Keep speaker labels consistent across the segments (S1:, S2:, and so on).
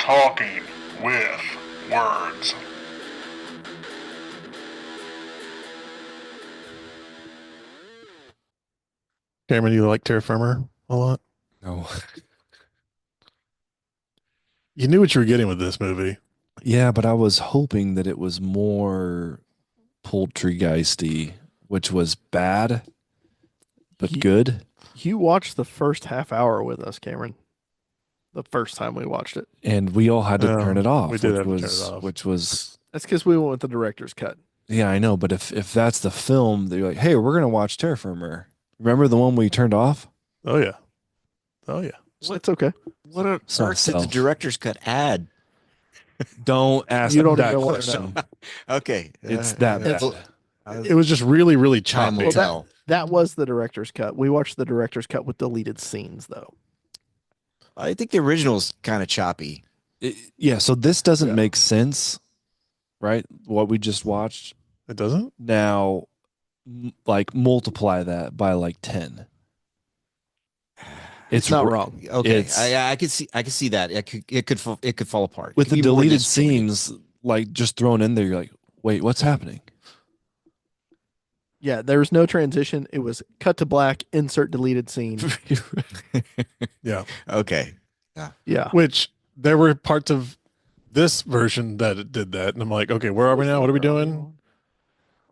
S1: Talking with Words.
S2: Cameron, you like Terra Firma a lot?
S3: No.
S2: You knew what you were getting with this movie.
S3: Yeah, but I was hoping that it was more poultrygeisty, which was bad but
S4: You,
S3: good.
S4: you watched the first half hour with us, Cameron. The first time we watched it.
S3: And we all had to turn it off,
S2: we did
S3: which
S2: have to turn it
S3: was
S2: off.
S3: which was
S4: That's because we went with the director's cut.
S3: yeah, I know, but if that's the film that you're like, hey, we're gonna watch Terra Firma. Remember the one we turned off?
S2: Oh yeah. Oh yeah.
S4: It's okay.
S5: What on
S3: It's not
S5: earth did the
S3: self.
S5: director's cut add?
S3: Don't ask
S4: You don't
S3: that
S4: even want to
S3: question.
S4: know.
S5: Okay,
S3: It's that bad.
S2: It was just really, really
S5: time
S2: choppy.
S5: will tell.
S4: That was the director's cut. We watched the director's cut with deleted scenes, though.
S5: I think the original's kind of choppy.
S3: Yeah, so this doesn't
S2: Yeah.
S3: make sense, right? What we just watched.
S2: It doesn't?
S3: Now, like multiply that by like 10.
S4: It's not
S3: r-
S4: wrong.
S5: Okay,
S3: It's-
S5: I could see that. It could fall apart.
S3: With
S5: It
S3: the
S5: could be more
S3: deleted
S5: disjointed.
S3: scenes, like just thrown in there, you're like, wait, what's happening?
S4: Yeah, there was no transition. It was cut to black, insert deleted scene.
S2: Yeah.
S5: Okay.
S4: Yeah.
S2: Which there were parts of this version that it did that. And I'm like, okay, where are we now? What are we doing?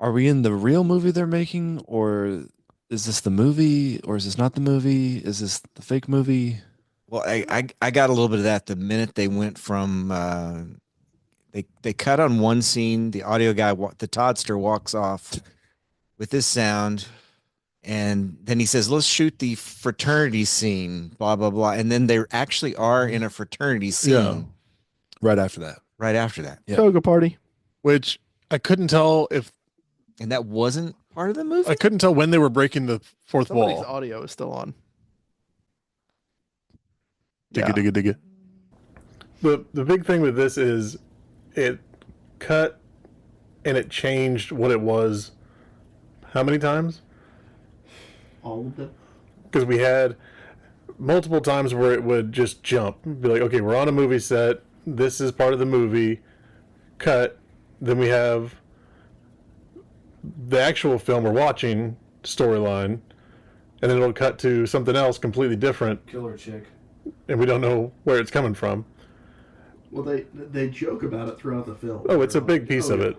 S3: Are we in the real movie they're making, or is this the movie, or is this not the movie? Is this the fake movie?
S5: Well, I got a little bit of that the minute they went from they cut on one scene. The audio guy, the Toddster, walks off with this sound, and then he says, "Let's shoot the fraternity scene." Blah blah blah, and then they actually are in a fraternity scene
S2: Yeah.
S3: Right after that.
S5: right after that,
S3: Yeah.
S4: Toga party.
S2: Which I couldn't tell
S5: and that wasn't part of the movie.
S2: I couldn't tell when they were breaking the fourth
S4: Somebody's
S2: wall.
S4: audio is still on.
S2: Digga, digga, digga. The big thing with this is it cut and it changed what it was how many times?
S4: All of them.
S2: Because we had multiple times where it would just jump. Be like, okay, we're on a movie set. This is part of the movie. Cut. Then we have the actual film we're watching, storyline. And then it'll cut to something else completely different.
S3: Killer chick.
S2: And we don't know where it's coming from.
S6: Well, they joke about it throughout the film.
S2: Oh, it's a
S6: They're
S2: big
S6: like,
S2: piece
S6: "Oh,
S2: of
S6: yeah.
S2: it.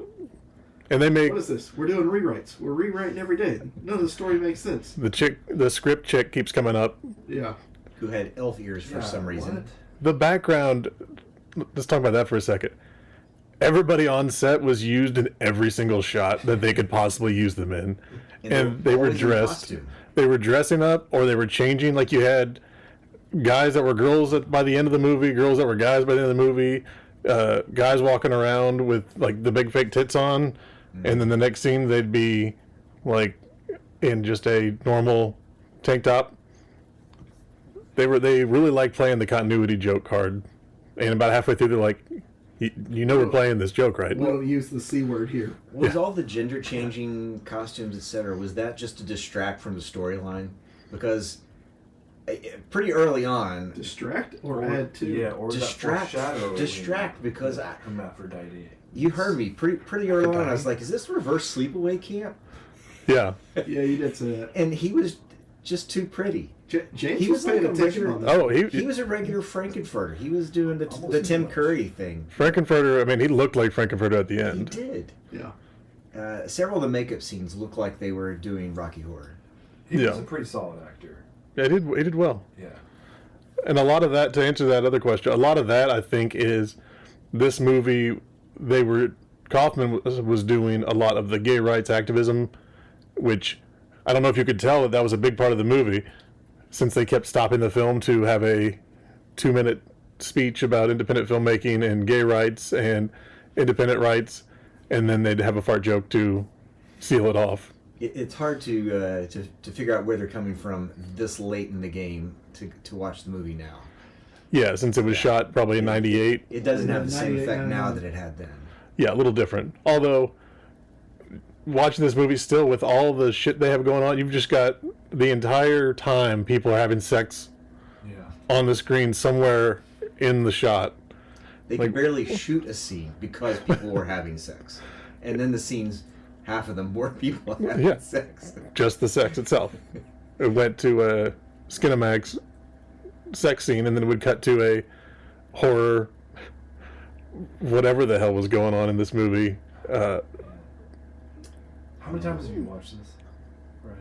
S2: And they make
S6: What is this? We're doing rewrites. We're rewriting every day. None of the story makes sense.
S2: the script chick keeps coming up.
S6: Yeah.
S5: Who had elf ears for some reason?
S2: The background, let's talk about that for a second. Everybody on set was used in every single shot that they could possibly use them in. And they were dressed. They were dressing up or they were changing. Like you had guys that were girls by the end of the movie, girls that were guys by the end of the movie, guys walking around with like the big fake tits on. And then the next scene they'd be like in just a normal tank top. They really like playing the continuity joke card. And about halfway through they're like, you know we're playing this joke, right?
S6: We don't use the C word here.
S7: Was all the gender changing costumes, etc., was that just to distract from the storyline? Because pretty early on,
S6: Distract or add to?
S7: Yeah, or distract because
S3: Hermaphrodite.
S7: you heard me pretty early on. I was like, "Is this reverse sleepaway camp?"
S2: Yeah.
S6: Yeah, you did say that.
S7: And he was just too pretty.
S6: James
S7: He
S6: was
S7: was
S6: paying
S7: like a
S6: attention
S7: regular-
S6: on this.
S2: Oh,
S7: He was a regular Frankenfurter. He was doing the Tim Curry thing.
S2: Frankenfurter, I mean, he looked like Frankenfurter at the
S7: He
S2: end.
S7: did.
S6: Yeah.
S7: Several of the makeup scenes looked like they were doing Rocky Horror.
S3: He
S2: Yeah.
S3: was a pretty solid actor.
S2: Yeah, he did well.
S3: Yeah.
S2: And a lot of that, to answer that other question, a lot of that I think is this movie. Kaufman was doing a lot of the gay rights activism, which I don't know if you could tell that was a big part of the movie, since they kept stopping the film to have a 2-minute speech about independent filmmaking and gay rights and independent rights, and then they'd have a fart joke to seal it off.
S7: It's hard to figure out where they're coming from this late in the game to watch the movie now.
S2: Yeah, since it was shot probably in '98.
S7: It doesn't have the same
S6: 98,
S7: effect now that it had then.
S2: Yeah, a little different. Although, watching this movie still with all the shit they have going on, you've just got the entire time people are having sex
S3: Yeah.
S2: on the screen somewhere in the shot.
S7: They
S2: Like-
S7: could barely shoot a scene because people were having sex, and then the scenes, half of them were people having
S2: Yeah.
S7: sex.
S2: Just the sex itself. It went to a Skinamax sex scene, and then it would cut to a horror, whatever the hell was going on in this movie.
S8: How many times have you watched this? Right.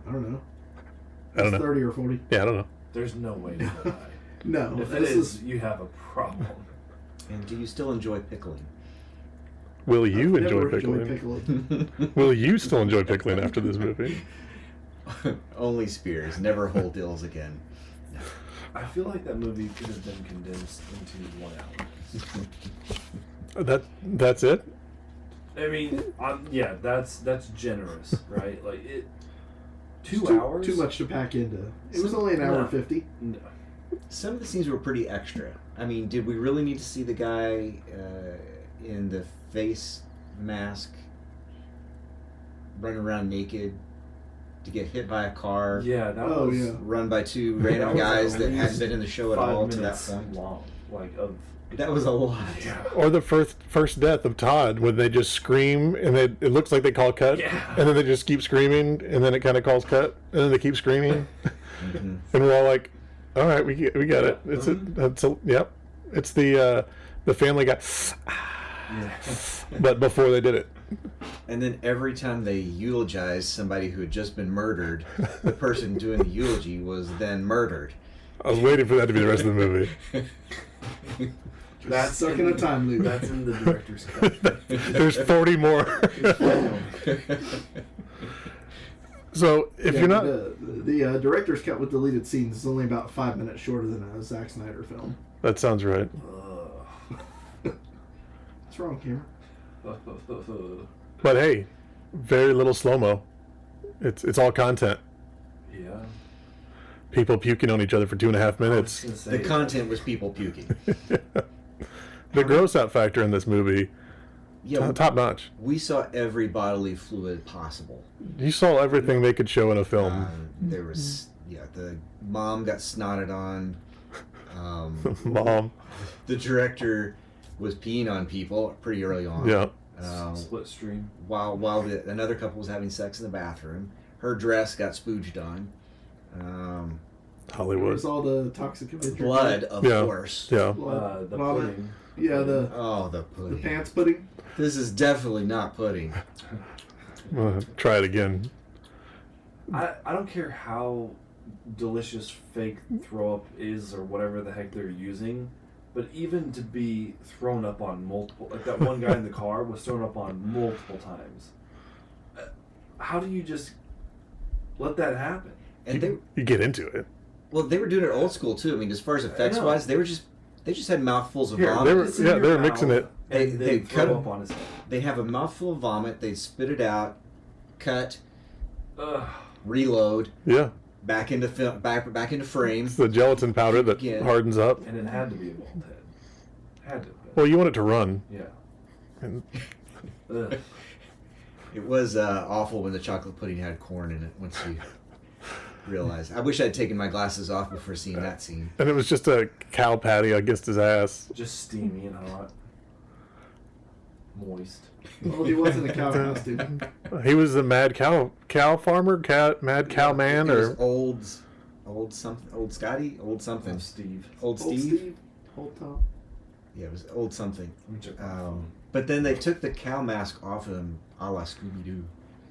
S6: I don't know.
S2: I don't
S6: It's
S2: know.
S6: 30 or 40.
S2: Yeah, I don't know.
S8: There's no way to die.
S6: No,
S8: If it
S6: this
S8: is, you have a problem.
S7: And do you still enjoy pickling?
S2: Will you
S6: I've
S2: enjoy
S6: never enjoyed
S2: pickling?
S6: pickling.
S2: Will you still enjoy pickling after this movie?
S7: Only Spears, never hold dills again.
S8: I feel like that movie could have been condensed into 1 hour.
S2: That's it?
S8: I mean, yeah, that's generous, right? Like it. Two
S6: It's
S8: hours.
S6: Too much to pack into. It was only an hour
S8: No.
S6: and 50.
S8: No.
S7: Some of the scenes were pretty extra. I mean, did we really need to see the guy in the face mask running around naked to get hit by a car,
S8: Yeah, that
S6: Oh,
S8: was.
S6: yeah.
S7: run by two
S8: that
S7: random
S8: was
S7: guys
S8: at
S7: that
S8: least
S7: hadn't been in the show at
S8: 5
S7: all to that
S8: minutes
S7: point?
S8: long. Like of.
S7: That was a lot.
S8: Yeah.
S2: Or the first death of Todd, when they just scream and it looks like they call cut,
S8: Yeah.
S2: and then they just keep screaming, and then it kind of calls cut, and then they keep screaming,
S7: Mhm.
S2: and we're all like, "All right, we get it. It's yep, it's the Family Guy."
S8: Yeah.
S2: But before they did it,
S7: And then every time they eulogized somebody who had just been murdered, the person doing the eulogy was then murdered.
S2: I was waiting for that to be the rest of the movie.
S8: That's
S6: Stuck in a time loop.
S8: That's in the director's cut.
S2: There's 40 more. So if you're not,
S6: The director's cut with deleted scenes is only about 5 minutes shorter than a Zack Snyder film.
S2: that sounds right.
S6: What's wrong, Cameron?
S2: But hey, very little slow mo. It's all content.
S8: Yeah.
S2: People puking on each other for 2.5 minutes.
S7: The content was people puking.
S2: The gross out factor in this movie,
S7: Yeah,
S2: top notch.
S7: we saw every bodily fluid possible.
S2: You saw everything they could show in a film.
S7: There was, the mom got snotted on.
S2: Mom,
S7: The director was peeing on people pretty early on.
S2: yeah,
S8: Split stream.
S7: While another couple was having sex in the bathroom, her dress got spooged on.
S6: It
S2: Hollywood.
S6: was all the toxic Avenger
S7: Blood, of
S2: Yeah.
S7: course.
S2: Yeah,
S6: Blood,
S8: The
S6: vomit.
S8: pudding.
S6: Yeah, the
S7: The pudding.
S6: pants pudding.
S7: This is definitely not pudding.
S2: try it again.
S8: I don't care how delicious fake throw up is or whatever the heck they're using, but even to be thrown up on multiple, like that one guy in the car was thrown up on multiple times. How do you just let that happen?
S7: And they
S2: You get into it.
S7: they were doing it old school too. I mean, as far as effects
S8: know.
S7: wise, they just had mouthfuls of
S8: Here,
S7: vomit.
S2: They were-
S8: it's in
S2: yeah,
S8: your
S2: they were mixing
S8: mouth,
S2: it.
S8: And
S7: They
S8: they
S7: cut
S8: throw
S7: him.
S8: up on his head.
S7: They'd have a mouthful of vomit. They'd spit it out, cut,
S8: Ugh.
S7: reload,
S2: Yeah,
S7: back into film, back into frame.
S2: it's the gelatin powder that
S7: Yeah.
S2: hardens up.
S8: And it had to be a bald head. Had to have been.
S2: Well, you want it to run.
S8: Yeah.
S2: And
S8: Ugh.
S7: It was awful when the chocolate pudding had corn in it. Once you realize, I wish I'd taken my glasses off before seeing that scene.
S2: and it was just a cow patty against his ass.
S8: Just steamy and hot. Moist.
S6: Well, he wasn't a cow costume.
S2: He was a mad cow farmer, mad cow man,
S7: It was
S2: or
S7: old Scotty, old something,
S8: Steve.
S7: old
S6: Old
S7: Steve.
S6: Steve, old Tom.
S7: Yeah, it was old something.
S8: Let me check my phone.
S7: But then they took the cow mask off of him, a la Scooby Doo.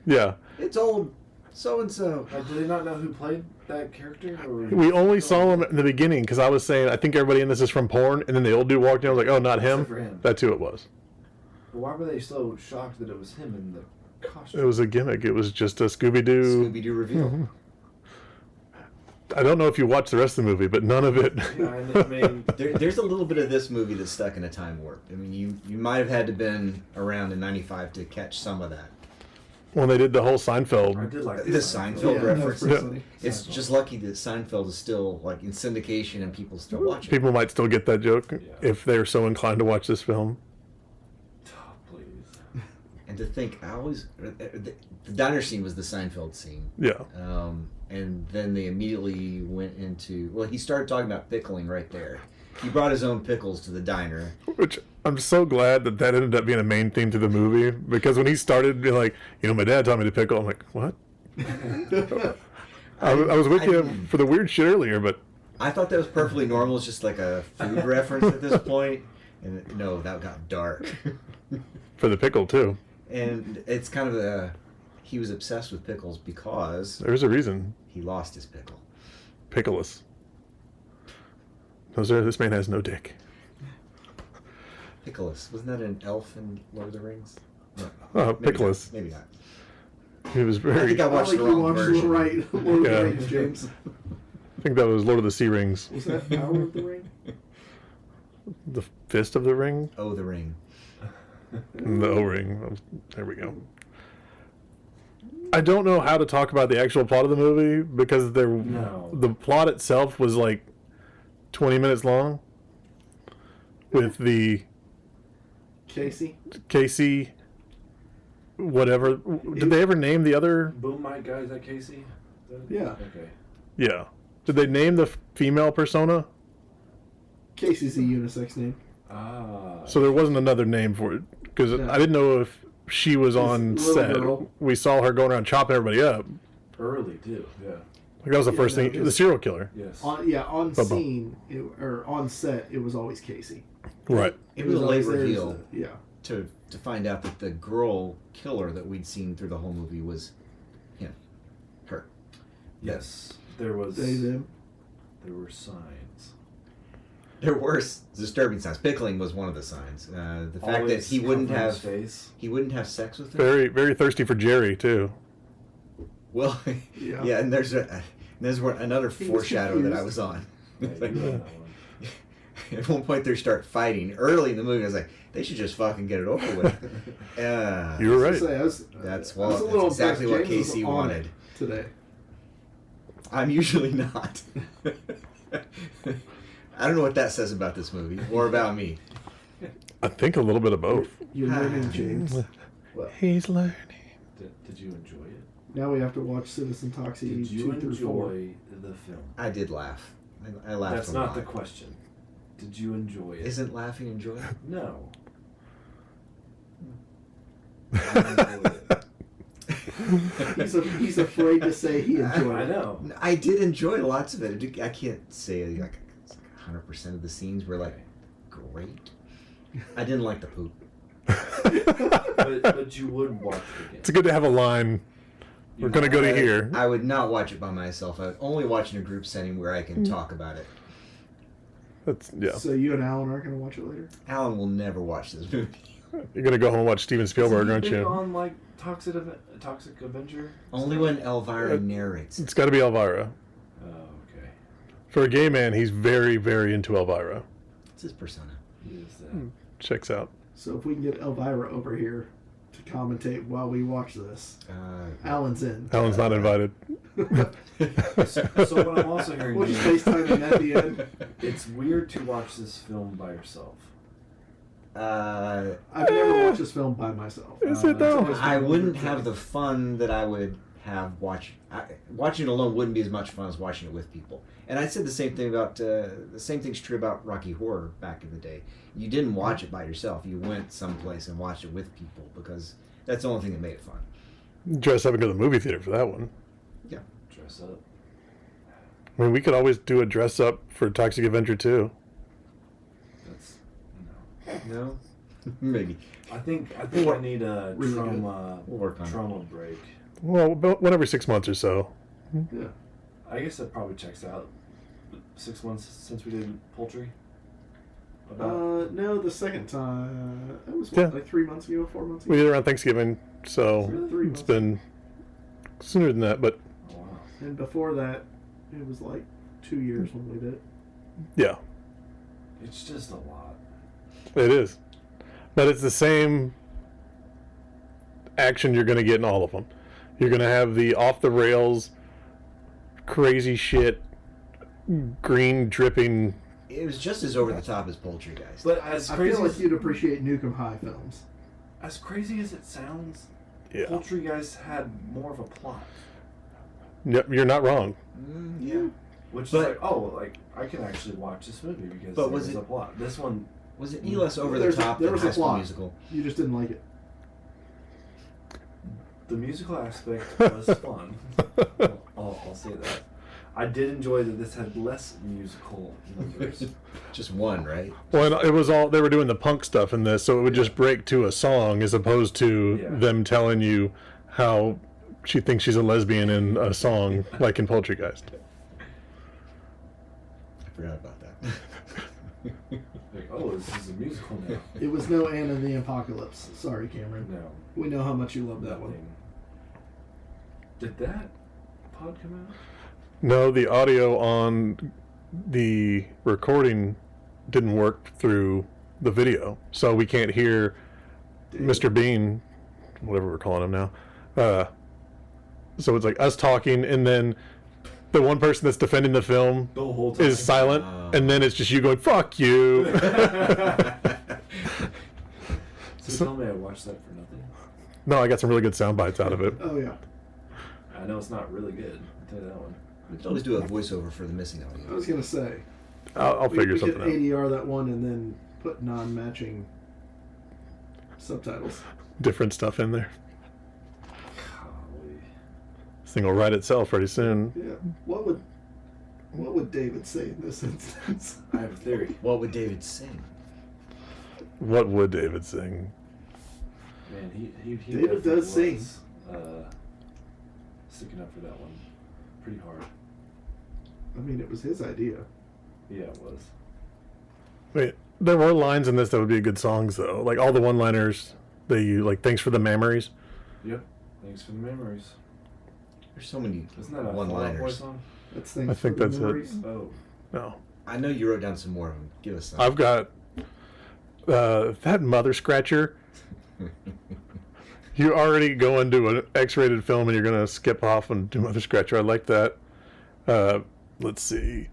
S2: yeah.
S7: It's old so and so.
S8: Do they not know who played that character? Or
S2: We only saw him in the beginning because I was saying I think everybody in this is from porn, and then the old dude walked in. I was like, oh, not him.
S8: Except for him.
S2: That's who it was.
S8: But why were they so shocked that it was him in the costume?
S2: It was a gimmick. It was just a Scooby Doo.
S7: Scooby Doo reveal.
S2: I don't know if you watched the rest of the movie, but none of it.
S8: Yeah, I mean,
S7: There's a little bit of this movie that's stuck in a time warp. I mean, you might have had to been around in '95 to catch some of that.
S2: When they did the whole
S8: I
S2: Seinfeld,
S8: did like
S7: The Seinfeld
S6: Yeah, that was
S7: reference.
S6: pretty
S2: Yeah.
S6: funny.
S7: It's just lucky that Seinfeld is still like in syndication and people still watch it.
S2: people might still get that joke
S8: Yeah.
S2: if they're so inclined to watch this film.
S8: Oh, please.
S7: And to think, I always the diner scene was the Seinfeld scene.
S2: Yeah.
S7: And then they immediately went into, well, he started talking about pickling right there. He brought his own pickles to the diner.
S2: Which I'm so glad that ended up being a main theme to the movie, because when he started being like, my dad taught me to pickle, I'm like, what? I was with you for the weird shit earlier, but
S7: I thought that was perfectly normal. It's just like a food reference at this point. And no, that got dark.
S2: for the pickle too.
S7: And it's kind of he was obsessed with pickles because
S2: There's a reason.
S7: he lost his pickle.
S2: Pickleless. This man has no dick.
S7: Pickles. Wasn't that an elf in Lord of the Rings? No,
S2: Oh,
S7: maybe
S2: Pickleless.
S7: not. Maybe not.
S2: He was
S7: I
S2: very.
S7: think I
S6: I
S7: watched
S6: like
S7: the
S6: you
S7: wrong
S6: watched
S7: version.
S6: right Lord of
S2: Yeah.
S6: the Rings, James.
S2: I think that was Lord of the Sea Rings.
S6: Was that Power of the Ring?
S2: The Fist of the Ring?
S7: Oh, the ring.
S2: And the O-ring. There we go. I don't know how to talk about the actual plot of the movie, because
S8: No.
S2: the plot itself was like 20 minutes long. With the
S6: Casey?
S2: Casey, whatever. Did they ever name the other?
S8: Boom mic guy, is that Casey? Is that-
S6: Yeah.
S8: Okay.
S2: Yeah. Did they name the female persona?
S6: Casey's a unisex name.
S8: Ah.
S2: So there wasn't another name for it, because
S6: No.
S2: I didn't know if she was on
S6: little
S2: set.
S6: girl.
S2: We saw her going around chopping everybody up.
S8: Early too. Yeah.
S2: Like that was the
S6: Yeah,
S2: first
S6: no,
S2: thing. The
S6: just-
S2: serial killer.
S8: Yes.
S6: On
S2: Bubba.
S6: scene, or on set, it was always Casey.
S2: Right.
S7: It was a late
S6: always there as
S7: reveal
S6: the- yeah.
S7: to find out that the girl killer that we'd seen through the whole movie was him. Her.
S8: Yes. There was.
S6: They, them.
S8: There were signs.
S7: There were disturbing signs. Pickling was one of the signs. The fact that
S8: Always
S7: he wouldn't
S8: covering his
S7: have
S8: face.
S7: sex with her.
S2: Very, very thirsty for Jerry too.
S7: Well,
S6: Yeah.
S7: yeah, and there's another
S6: He was
S7: foreshadow that I
S6: confused.
S7: was on.
S8: Yeah, you
S7: Like,
S8: know that one.
S7: at one point, they start fighting early in the movie. I was like, they should just fucking get it over with.
S2: You were
S6: I
S2: right.
S6: was gonna say, I was,
S7: That's
S6: I was a
S7: that's
S6: little
S7: exactly what
S6: impressed. James was
S7: Casey
S6: on
S7: wanted.
S6: it today.
S7: I'm usually not. I don't know what that says about this movie or about me.
S2: I think a little bit of both.
S6: You're learning, James. Well,
S2: He's learning.
S8: Did you enjoy it?
S6: now we have to watch Citizen Toxie
S8: Did you
S6: 2 through 4.
S8: enjoy the film?
S7: I did laugh. I laughed
S8: That's
S7: a
S8: not
S7: lot.
S8: the question. Did you enjoy it?
S7: Isn't laughing enjoyable?
S8: No.
S6: He's afraid to say he enjoyed
S8: I
S6: it.
S8: know.
S7: I did enjoy lots of it. I can't say like 100% of the scenes were like great. I didn't like the poop.
S8: But you would watch it again.
S2: It's good to have a line. We're gonna go to here.
S7: I would not watch it by myself. I would only watch in a group setting where I can talk about it.
S2: That's yeah.
S6: So you and Alan aren't going to watch it later?
S7: Alan will never watch this movie.
S2: You're gonna go home and watch Steven Spielberg,
S8: Isn't
S2: aren't
S8: he big
S2: you?
S8: on like Toxic Avenger?
S7: Only when Elvira narrates it.
S2: It's got to be Elvira.
S8: Oh, okay.
S2: For a gay man, he's very, very into Elvira.
S7: It's his persona.
S8: He is that.
S2: Checks out.
S6: So if we can get Elvira over here to commentate while we watch this, Alan's in.
S2: Alan's not invited.
S8: So what I'm also hearing
S6: We'll just
S8: is
S6: FaceTime him at the end.
S8: it's weird to watch this film by yourself.
S7: Uh,
S6: I've never watched this film by myself.
S2: Is it though?
S7: I wouldn't have the fun that I would have watching it alone. Wouldn't be as much fun as watching it with people. And I said the same thing about the same thing's true about Rocky Horror back in the day. You didn't watch it by yourself. You went someplace and watched it with people because that's the only thing that made it fun.
S2: Dress up and go to the movie theater for that one.
S8: Dress up.
S2: I mean, we could always do a dress up for Toxic Avenger 2.
S8: That's
S7: No, maybe.
S8: I think I need a
S6: Really good.
S8: trauma
S7: We'll work on it.
S8: trauma break.
S2: Well, about one every 6 months or so.
S6: Yeah.
S8: I guess that probably checks out. 6 months since we did poultry. About
S6: No, the second time. It was
S2: Yeah.
S6: like 3 months ago, 4 months
S2: We
S6: ago.
S2: did it around Thanksgiving, so
S8: Really?
S6: 3
S2: it's
S6: months.
S2: been sooner than that, but
S8: oh, wow.
S6: And before that, it was like 2 years when we did it.
S2: yeah,
S8: It's just a lot.
S2: it is. But it's the same action you're going to get in all of them. You're going to have the off the rails, crazy shit, green dripping.
S7: It was just as over the top as Poultry Guys.
S8: But as
S6: I
S8: crazy
S6: feel like
S8: as,
S6: you'd appreciate Nukem High films.
S8: as crazy as it sounds,
S2: Yeah.
S8: Poultry Guys had more of a plot.
S2: Yep, you're not wrong.
S7: Yeah.
S8: Which
S7: But-
S8: is like, oh, like I can actually watch this movie because
S7: But
S8: there
S7: was
S8: was
S7: it-
S8: a plot. This one,
S7: Was it any less over the
S6: There's a-
S7: top
S6: there
S7: than
S6: was a
S7: High School
S6: plot.
S7: Musical?
S6: You just didn't like it.
S8: the musical aspect was fun. I'll say that. I did enjoy that this had less musical numbers.
S7: Just one, right?
S2: Well, and it was all they were doing the punk stuff in this, so it would just break to a song as opposed to
S8: Yeah.
S2: them telling you how she thinks she's a lesbian in a song, like in Poultrygeist.
S7: I forgot about that.
S8: Like, oh, this is a musical now.
S6: It was no Anne and the Apocalypse. Sorry, Cameron.
S8: No,
S6: We know how much you love that one.
S8: nothing. Did that pod come out?
S2: No, the audio on the recording didn't work through the video, so we can't hear Mr. Bean, whatever we're calling him now. So it's like us talking, and then the one person that's defending the film
S8: The whole time.
S2: is silent, and then it's just you going, "Fuck you."
S8: So tell me I watched that for nothing.
S2: No, I got some really good sound bites out of it.
S6: Oh yeah.
S8: I know it's not really good. I'll tell you that one.
S7: We could always do a voiceover for the missing
S6: I
S7: audio.
S6: was gonna say.
S2: I'll figure
S6: we
S2: something
S6: could
S2: out.
S6: ADR that one and then put non-matching subtitles.
S2: Different stuff in there.
S8: Golly.
S2: This thing will write itself pretty soon.
S6: Yeah. What would David say in this instance?
S8: I have a theory.
S7: What would David sing?
S2: What would David sing?
S8: Man, he
S6: David
S8: definitely
S6: does sing.
S8: was, sticking up for that one pretty hard.
S6: I mean, it was his idea.
S8: Yeah, it was.
S2: Wait, there were lines in this that would be good songs though. Like all the one-liners they use, like "Thanks for the memories."
S8: Yep. Thanks for the memories.
S7: There's so many
S8: Isn't that a Fall Out Boy
S7: one-liners.
S8: song?
S6: That's things
S2: I think
S6: for the
S2: that's it.
S6: memories.
S8: Oh.
S2: No,
S7: I know you wrote down some more of them. Give us some.
S2: I've got that Mother Scratcher. You already go into an X-rated film and you're gonna skip off and do Mother Scratcher. I like that. Let's see,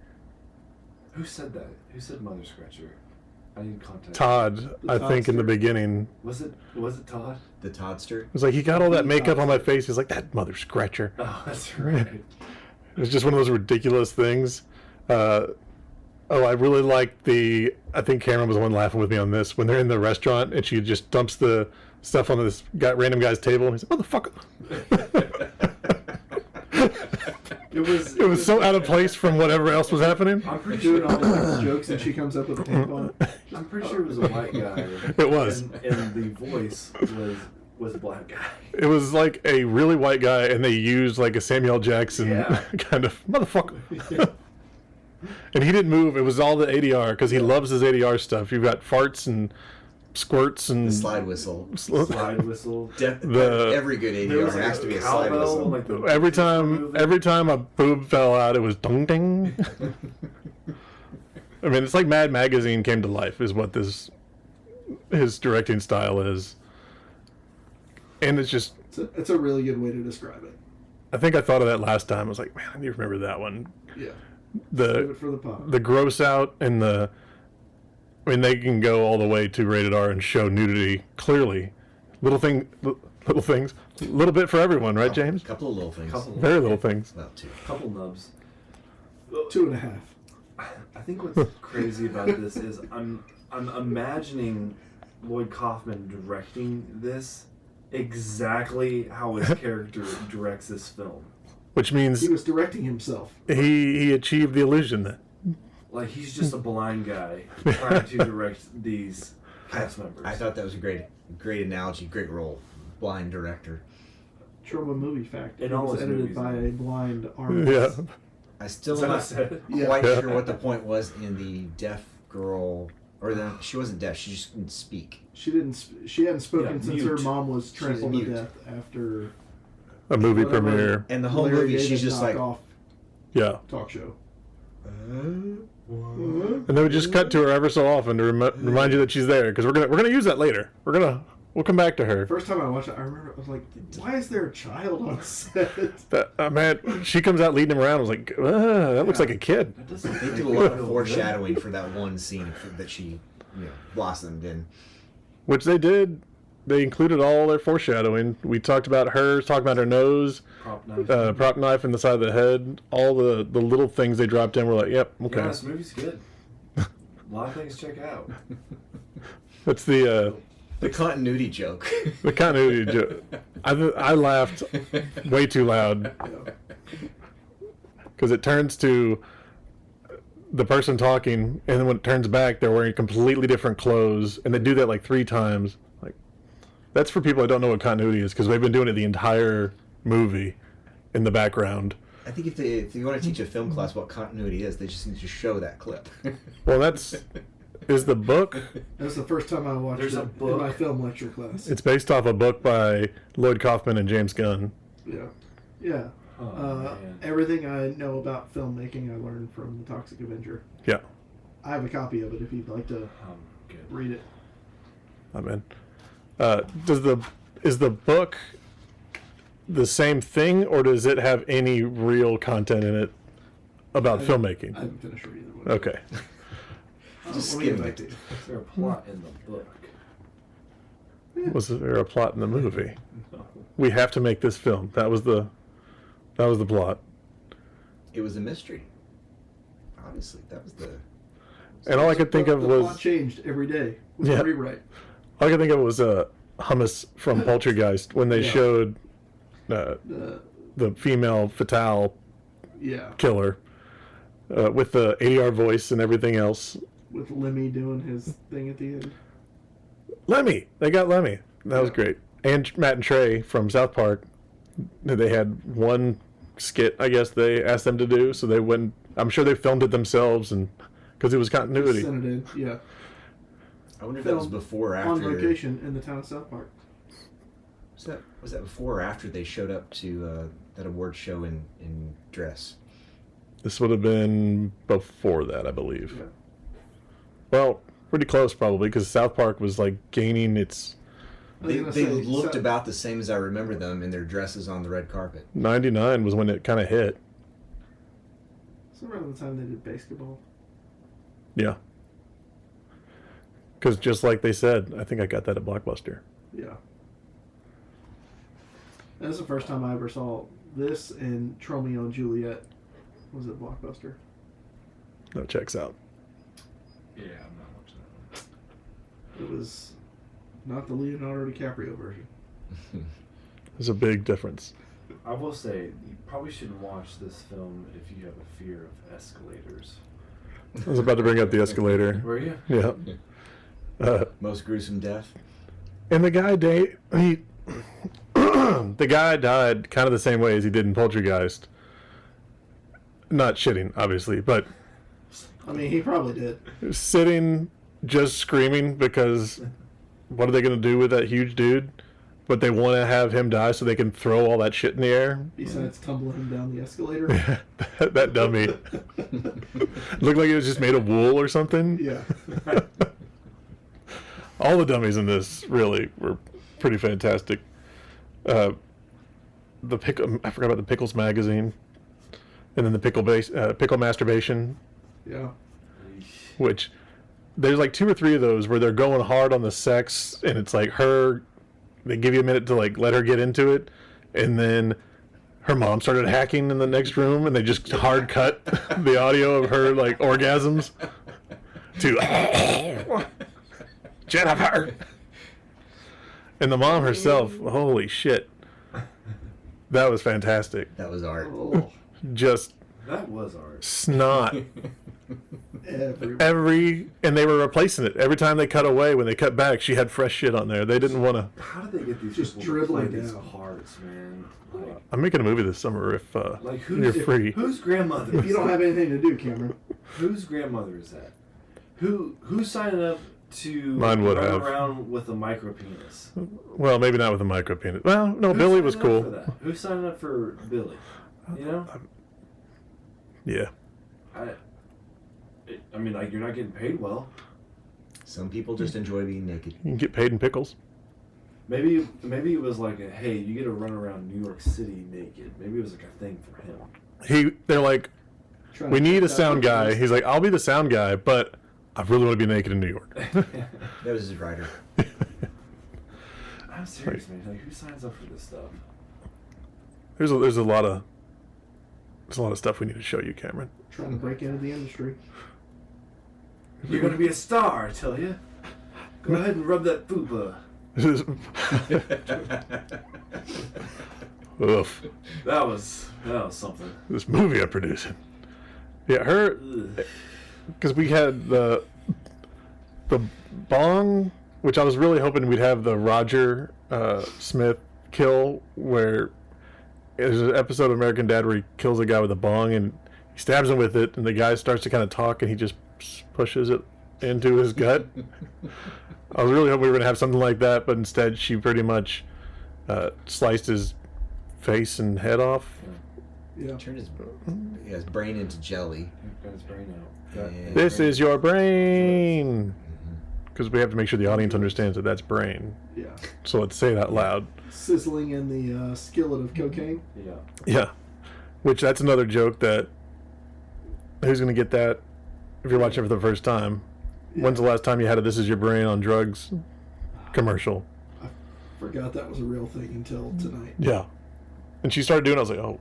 S8: Who said that? Who said Mother Scratcher? I need context.
S2: Todd. I think in the
S6: Toddster.
S2: beginning
S8: Was it Todd?
S7: The Toddster.
S2: it was like he got all that makeup on my face. He's like that Mother Scratcher.
S8: Oh, that's right.
S2: It was just one of those ridiculous things. I really liked the. I think Cameron was the one laughing with me on this when they're in the restaurant and she just dumps the stuff on this random guy's table and he's like, "Motherfucker!" It was so out of place from whatever else was happening.
S8: I'm pretty
S6: Doing
S8: sure.
S6: all the jokes and she comes up with a tampon.
S8: I'm pretty sure it was a white guy.
S2: It was.
S8: And the voice was a black guy.
S2: It was like a really white guy, and they used like a Samuel Jackson
S8: Yeah.
S2: kind of motherfucker. And he didn't move. It was all the ADR because he loves his ADR stuff. You've got farts and squirts and
S7: The slide whistle.
S8: Slide whistle.
S7: Every good
S8: There was
S7: ADR
S8: like
S7: has
S8: a
S7: to be a slide
S8: cowbell,
S7: whistle.
S8: like the
S2: Every
S8: picture
S2: time
S8: moving.
S2: a boob fell out, it was dong ding. I mean, it's like Mad Magazine came to life, is what his directing style is. And it's just,
S6: It's a really good way to describe it.
S2: I think I thought of that last time. I was like, man, I need to remember that one.
S6: Yeah. Do
S2: The
S6: it for the pop.
S2: the gross out and I mean, they can go all the way to rated R and show nudity clearly. Little things, a little bit for everyone, right, James?
S7: A couple of little things.
S2: Very little things.
S7: About two.
S8: Couple nubs.
S6: 2.5.
S8: I think what's crazy about this is I'm imagining Lloyd Kaufman directing this exactly how his character directs this film.
S2: Which means
S6: He was directing himself.
S2: he achieved the illusion then.
S8: Like he's just a blind guy trying to direct these cast members.
S7: I thought that was a great analogy, great role. Blind director.
S6: Trauma movie fact.
S8: In
S6: It
S8: all
S6: was
S8: his
S6: edited
S8: movies,
S6: by
S8: man.
S6: a blind artist.
S2: Yeah.
S7: I still
S8: Is
S7: am
S8: that what I
S7: not
S8: said?
S6: Yeah.
S7: quite
S2: Yeah.
S7: sure what the point was in the deaf girl, she wasn't deaf. She just couldn't speak.
S6: She didn't. She hadn't spoken
S8: Yeah,
S6: since her
S8: mute.
S6: mom was trampled to
S7: mute.
S6: death after
S2: A movie
S6: whatever
S2: premiere.
S7: And the whole
S6: Larry
S7: movie,
S6: David
S7: she's just like,
S6: knockoff
S2: Yeah.
S6: talk show.
S2: And then we just cut to her ever so often to remind you that she's there because we're gonna use that later. We'll come back to her.
S6: First time I watched it, I remember I was like, "Why is there a child on set?"
S2: Man, she comes out leading him around. I was like, that looks like a kid.
S8: That doesn't
S7: they
S8: make
S7: did a
S8: me
S7: lot of
S8: feel
S7: foreshadowing for that one scene that she blossomed in.
S2: Which they did they included all their foreshadowing. We talked about her, talked about her nose, prop knife in the side of the head. All the little things they dropped in. We're like, yep, okay.
S8: Yeah, this movie's good. A lot of things to check out.
S2: That's the
S7: continuity joke.
S2: the continuity joke. I laughed way too loud because it turns to the person talking, and then when it turns back, they're wearing completely different clothes, and they do that like 3 times. Like, that's for people that don't know what continuity is, because they've been doing it the entire movie in the background.
S7: I think if you want to teach a film class what continuity is, they just need to show that clip.
S2: Well, is the book.
S6: That's the first time I watched
S8: There's
S6: it
S8: a book.
S6: in my film lecture class.
S2: It's based off a book by Lloyd Kaufman and James Gunn.
S6: Yeah. Yeah.
S8: Oh, man.
S6: Everything I know about filmmaking I learned from The Toxic Avenger.
S2: Yeah,
S6: I have a copy of it if you'd like to
S8: Good.
S6: read it.
S2: I'm in. Is the book the same thing, or does it have any real content in it about filmmaking?
S6: I haven't finished reading it.
S2: Okay.
S7: Just
S6: Let me
S7: skim
S6: get
S7: it.
S6: back to you.
S8: Is there a plot in the book?
S2: Was there a plot in the movie?
S8: No.
S2: We have to make this film. That was the plot.
S7: It was a mystery. Obviously, that was the.
S2: And all I could think of
S6: the plot
S2: was
S6: changed every day with
S2: Yeah.
S6: the rewrite.
S2: all I could think of was Hummus from Poltergeist when they
S6: Yeah.
S2: showed
S6: The
S2: the female Fatale
S6: yeah,
S2: killer with the ADR voice and everything else.
S6: with Lemmy doing his thing at the end.
S2: Lemmy, they got Lemmy. That was
S6: Yeah.
S2: great. And Matt and Trey from South Park, they had one skit, I guess they asked them to do, so they wouldn't. I'm sure they filmed it themselves, and because it was continuity.
S6: Sent it in, yeah,
S7: I wonder if that was
S6: Film
S7: before or
S6: on
S7: after.
S6: location in the town of South Park.
S7: Was that before or after they showed up to that award show in dress?
S2: This would have been before that, I believe.
S6: Yeah.
S2: Well, pretty close probably, because South Park was like gaining its.
S6: I was
S7: They
S6: gonna say,
S7: looked
S6: so-
S7: about the same as I remember them in their dresses on the red carpet.
S2: 99 was when it kind of hit.
S6: It's around the time they did basketball.
S2: Yeah. Because just like they said, I think I got that at Blockbuster.
S6: Yeah. That was the first time I ever saw this and Tromeo and Juliet. Was it Blockbuster?
S2: That checks out.
S8: Yeah, I'm not watching that one.
S6: It was not the Leonardo DiCaprio version.
S2: There's a big difference.
S8: I will say, you probably shouldn't watch this film if you have a fear of escalators.
S2: I was about to bring up the escalator.
S8: Were you?
S2: Yeah.
S7: Most gruesome death.
S2: And the guy, the guy died kind of the same way as he did in Poltergeist. Not shitting, obviously, but
S6: I mean, he probably did.
S2: sitting just screaming because what are they going to do with that huge dude? But they want to have him die so they can throw all that shit in the air.
S6: Besides tumbling him down the escalator.
S2: that dummy looked like it was just made of wool or something.
S6: Yeah.
S2: All the dummies in this really were pretty fantastic. I forgot about the Pickles magazine, and then the pickle masturbation,
S6: Yeah.
S2: which there's like 2 or 3 of those where they're going hard on the sex, and it's like her. They give you a minute to like let her get into it, and then her mom started hacking in the next room, and they just hard cut the audio of her like orgasms to Jennifer. And the mom herself, holy shit. That was fantastic.
S7: That was art.
S6: Oh,
S2: Just
S8: That was art.
S2: snot.
S6: every
S2: And they were replacing it. Every time they cut away, when they cut back, she had fresh shit on there. They didn't want to.
S8: How did they get these
S6: Just
S8: people to play
S6: dribbling
S8: these
S6: down.
S8: parts, man? Like,
S2: I'm making a movie this summer if
S8: like
S2: you're free.
S8: Whose grandmother?
S6: If
S8: is
S6: you don't
S8: that?
S6: have anything to do, Cameron.
S8: Whose grandmother is that? Who's signing up to
S2: Mine would
S8: run
S2: have.
S8: around with a micro penis?
S2: Well, maybe not with a micro penis. Well, no, Billy was
S8: For
S2: cool.
S8: that? Who's signing up for Billy? You know,
S2: Yeah.
S8: I mean, like you're not getting paid well.
S7: Some people just enjoy being naked.
S2: You can get paid in pickles.
S8: Maybe it was like a, hey, you get to run around New York City naked. Maybe it was like a thing for him.
S2: They're like,
S6: Trying
S2: we
S6: to
S2: need a
S6: cut that
S2: sound guy.
S6: person.
S2: He's like, I'll be the sound guy, but I really want to be naked in New York.
S7: That was his writer.
S8: I'm serious, man. Like, who signs up for this stuff?
S2: There's a lot of stuff we need to show you, Cameron.
S6: Trying to break into the industry.
S8: You're gonna be a star, I tell you. Go ahead and rub that fupa.
S2: Oof.
S8: That was something.
S2: This movie I'm producing. Yeah, her, because we had the bong, which I was really hoping we'd have the Roger Smith kill, where there's an episode of American Dad where he kills a guy with a bong and he stabs him with it, and the guy starts to kind of talk and he just pushes it into his gut. I was really hoping we were going to have something like that, but instead she pretty much sliced his face and head off.
S6: Yeah.
S7: Turned his brain into jelly.
S8: Got his brain out.
S7: And-
S2: This is your brain! Because we have to make sure the audience understands that that's brain.
S6: Yeah.
S2: So let's say that loud.
S6: Sizzling in the skillet of cocaine.
S8: Yeah.
S2: Yeah. Which, that's another joke that... Who's going to get that if you're watching it for the first time? When's the last time you had a This Is Your Brain on Drugs commercial?
S6: Forgot that was a real thing until tonight.
S2: Yeah. And she started doing it, I was like, oh,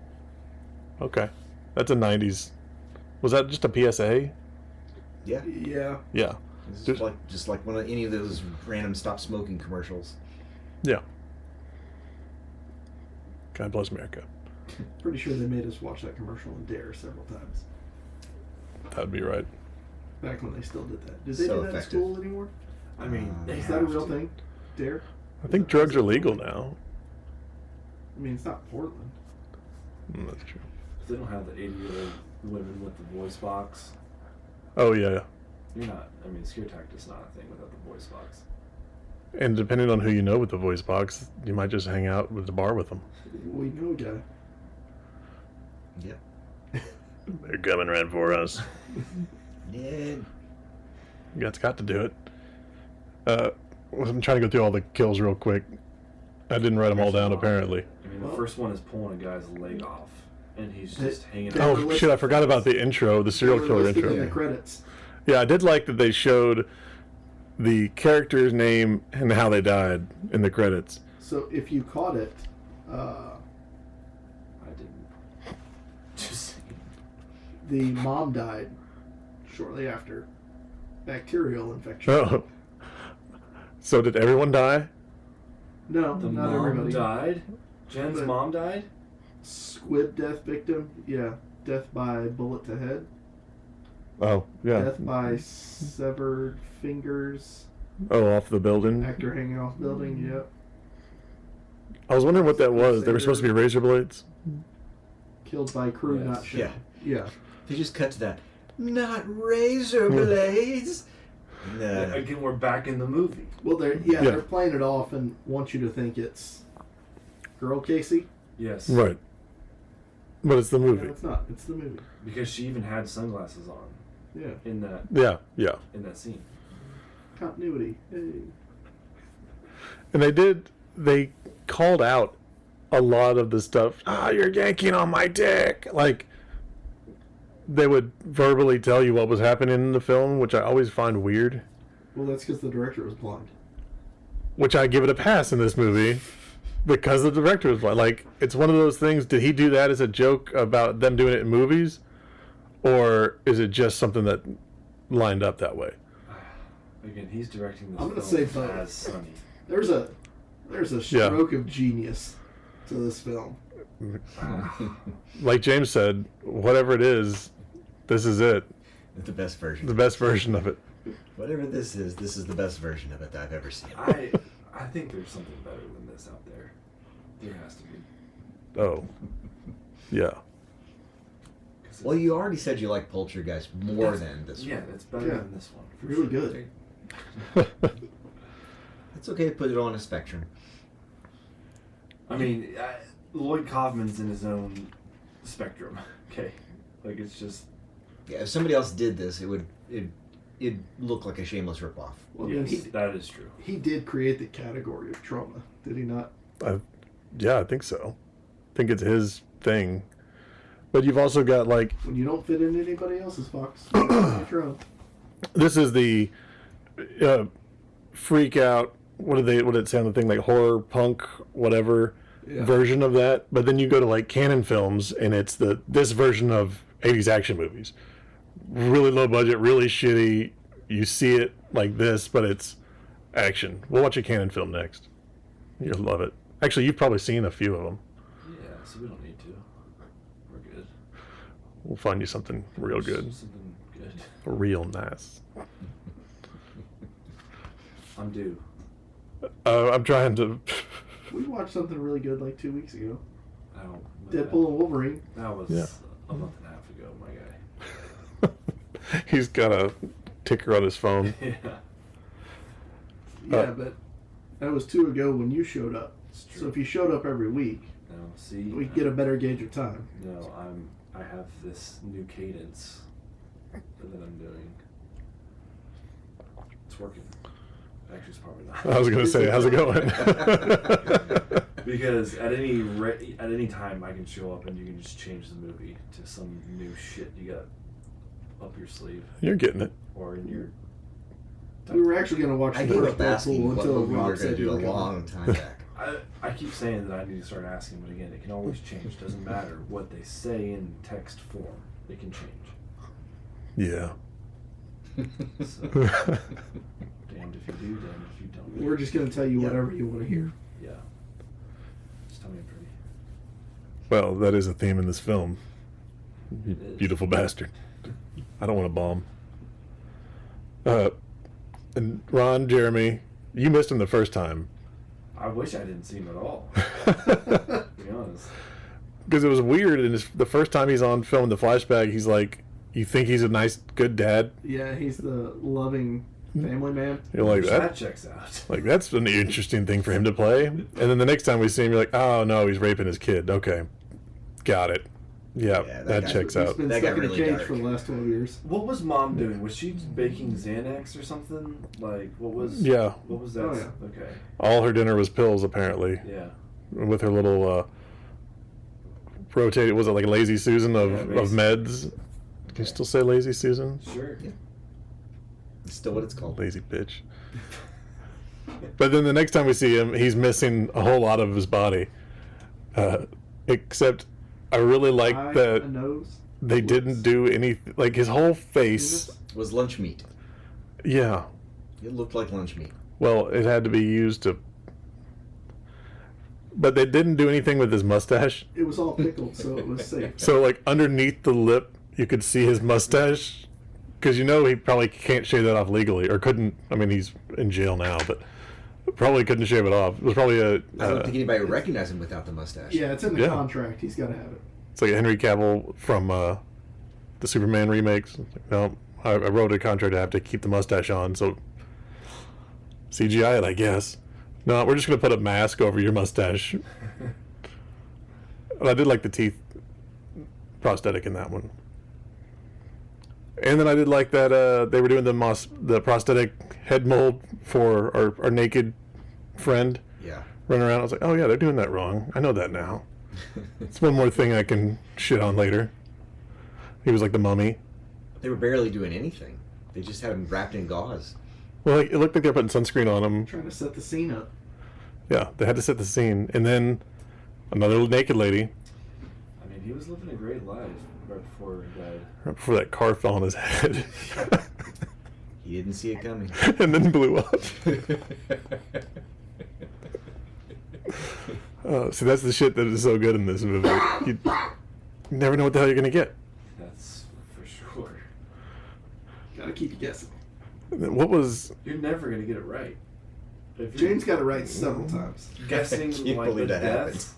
S2: okay. That's a 90s. Was that just a PSA?
S7: Yeah.
S6: Yeah.
S2: Yeah.
S7: This is just like one of any of those random stop smoking commercials.
S2: Yeah. God bless America.
S6: Pretty sure they made us watch that commercial in Dare several times.
S2: That'd be right.
S6: Back when they still did that. Did they
S7: So
S6: do that
S7: effective.
S6: in school anymore?
S8: I mean, they
S6: Is that a
S8: have
S6: real
S8: to.
S6: thing? Dare?
S2: I think drugs are legal now.
S6: I mean, it's not Portland.
S2: That's true.
S8: They don't have the 80-year-old women with the voice box.
S2: Oh, yeah.
S8: You're not. I mean, scare tactic is not a thing without the voice box.
S2: And depending on who you know with the voice box, you might just hang out with the bar with them.
S6: We know a guy.
S7: Yep.
S2: They're coming right for us.
S7: Yeah.
S2: That's got to do it. I'm trying to go through all the kills real quick. I didn't write them all down, apparently.
S8: I mean, the first one is pulling a guy's leg off, and he's
S6: They-
S8: just hanging
S6: they
S8: out.
S6: were
S2: Oh, shit, I forgot about the intro, the serial
S6: They were
S2: killer
S6: listed
S2: intro.
S6: in the credits.
S2: Yeah, I did like that they showed the character's name and how they died in the credits.
S6: So if you caught it,
S8: I didn't. Just
S6: the mom died shortly after bacterial infection.
S2: Oh. So did everyone die?
S6: No,
S8: the
S6: not
S8: mom
S6: everybody.
S8: died. Jen's
S6: But-
S8: mom died.
S6: Squib death victim. Yeah, death by bullet to head.
S2: Oh, yeah.
S6: Death by severed fingers.
S2: Oh, off the building.
S6: Actor hanging off building. Yep.
S2: I was wondering what that was. They were supposed to be razor blades?
S6: Killed by crew
S8: Yes.
S6: not shown. Yeah.
S7: They just cut to that. Not razor blades. No.
S8: Again, we're back in the movie.
S6: Well, they're playing it off and want you to think it's girl Casey.
S8: Yes.
S2: Right. But it's the
S6: No,
S2: movie.
S6: it's not. It's the movie.
S8: Because she even had sunglasses on
S6: Yeah.
S8: in that
S2: Yeah.
S8: in that scene.
S6: Continuity. Hey.
S2: And they called out a lot of the stuff. Ah, you're yanking on my dick. Like, they would verbally tell you what was happening in the film, which I always find weird.
S6: Well, that's because the director was blind.
S2: Which I give it a pass in this movie because the director was blind. Like, it's one of those things. Did he do that as a joke about them doing it in movies? Or is it just something that lined up that way?
S8: Again, he's directing this
S6: I'm gonna
S8: film
S6: say both.
S8: as Sonny.
S6: There's a stroke of genius to this film.
S2: Like James said, whatever it is, this is it.
S7: The best version.
S2: The best version of it.
S7: Whatever this is the best version of it that I've ever seen.
S8: I think there's something better than this out there. There has to be.
S2: Oh. Yeah.
S8: 'Cause
S7: Well, you already said you like Poltergeist more than this
S8: yeah,
S7: one.
S8: it's better
S6: Yeah.
S8: than this one. for
S6: Really
S8: sure.
S6: good.
S7: It's okay to put it on a spectrum.
S8: I mean, Lloyd Kaufman's in his own spectrum. Okay, like it's just
S7: Yeah, if somebody else did this, it'd look like a shameless ripoff.
S6: Well,
S8: yes,
S6: then
S8: that is true.
S6: he did create the category of trauma, did he not?
S2: Yeah, I think so. I think it's his thing. But you've also got, like,
S6: When you don't fit in anybody else's box, you're your own.
S2: this is the freak out what did it say on the thing, like horror punk whatever
S6: Yeah.
S2: version of that, but then you go to like Canon Films and it's this version of 80s action movies, really low budget, really shitty. You see it like this, but it's action. We'll watch a Canon film next. You'll love it. Actually, you've probably seen a few of them.
S8: Yeah, so we don't need to. We're good.
S2: We'll find you something real good,
S8: Something good.
S2: real nice.
S8: I'm due.
S2: I'm trying to.
S6: We watched something really good like 2 weeks ago.
S8: Oh,
S6: Deadpool and Wolverine.
S8: That was
S2: Yeah.
S8: a month and a half ago, my guy.
S2: He's got a ticker on his phone.
S8: Yeah.
S6: Yeah, but that was 2 ago when you showed up.
S8: It's
S6: So
S8: true.
S6: if you showed up every week,
S8: No, see,
S6: we'd get a better gauge of time.
S8: no, I have this new cadence that I'm doing. It's working. Actually, it's probably not.
S2: I was gonna say, how's it going?
S8: Because at any time I can show up and you can just change the movie to some new shit you got up your sleeve
S2: You're getting it.
S8: or in your.
S6: We were actually going to watch
S7: I
S6: the
S7: gave
S6: first
S7: up asking
S6: Deadpool
S7: what
S6: until
S7: movie we were
S6: Rob
S7: going to
S6: said
S7: do
S6: you
S7: a
S6: were coming.
S7: long time back.
S8: I keep saying that I need to start asking, but again, it can always change. Doesn't matter what they say in text form; it can change.
S2: Yeah.
S8: So, damned if you do, damned if you don't.
S6: We're just going to tell you
S7: Yeah.
S6: whatever you want to hear.
S8: Yeah. Just tell me I'm pretty.
S2: Well, that is a theme in this film. You
S8: It is.
S2: beautiful bastard. I don't want to bomb. And Ron, Jeremy, you missed him the first time
S8: I wish I didn't see him at all. To be honest.
S2: because it was weird. And the first time he's on film, the flashback, he's like, you think he's a nice, good dad.
S6: Yeah, he's the loving family man.
S2: You're like
S8: That
S2: that.
S8: checks out.
S2: Like that's an interesting thing for him to play. And then the next time we see him, you're like, oh no, he's raping his kid. Okay, got it. Yeah,
S7: Yeah, that
S2: that
S7: guy-
S2: checks
S6: He's
S2: out.
S6: been
S7: That
S6: stuck
S7: got
S6: in a
S7: really
S6: cage
S7: dark.
S6: for the last 12 years.
S8: What was mom doing? Was she baking Xanax or something? Like, what was?
S2: Yeah,
S8: What was that?
S6: Oh, yeah.
S8: Okay.
S2: all her dinner was pills apparently,
S8: Yeah.
S2: with her little rotated. Was it like Lazy Susan of
S8: Yeah,
S2: meds? Can you still say Lazy Susan?
S8: Sure.
S7: Yeah. It's still what it's called.
S2: Lazy bitch. But then the next time we see him, he's missing a whole lot of his body. Except, I really like
S6: Eye, a
S2: that
S6: nose.
S2: they
S6: lips.
S2: didn't do any, like his whole face.
S7: It was lunch meat.
S2: Yeah.
S7: It looked like lunch meat.
S2: Well, it had to be used to. But they didn't do anything with his mustache.
S6: It was all pickled, so it was safe.
S2: So, like, underneath the lip, you could see his mustache. Because you know he probably can't shave that off legally. Or couldn't. I mean, he's in jail now, but probably couldn't shave it off. It was probably a.
S7: I don't think anybody would recognize him without the mustache.
S6: Yeah, it's in the
S2: Yeah.
S6: contract. He's got to have it.
S2: It's like Henry Cavill from the Superman remakes. It's like, no, I wrote a contract to have to keep the mustache on, so CGI it, I guess. No, we're just gonna put a mask over your mustache. But I did like the teeth prosthetic in that one. And then I did like that they were doing the prosthetic head mold for our naked friend
S7: Yeah.
S2: running around. I was like, oh yeah, they're doing that wrong. I know that now. It's one more thing I can shit on later. He was like the mummy.
S7: They were barely doing anything. They just had him wrapped in gauze.
S2: Well, like, it looked like they were putting sunscreen on him.
S6: Trying to set the scene up.
S2: Yeah, they had to set the scene. And then another naked lady,
S8: I mean, he was living a great life right before he died.
S2: right before that car fell on his head.
S7: He didn't see it coming.
S2: And then blew up. See, that's the shit that is so good in this movie. You never know what the hell you're going to get.
S8: That's for sure.
S6: Got to keep you guessing.
S2: What was...
S8: You're never gonna get it right. If you're
S6: James got it right several times.
S8: guessing
S7: I can't
S8: like
S7: believe
S8: the
S7: that
S8: death,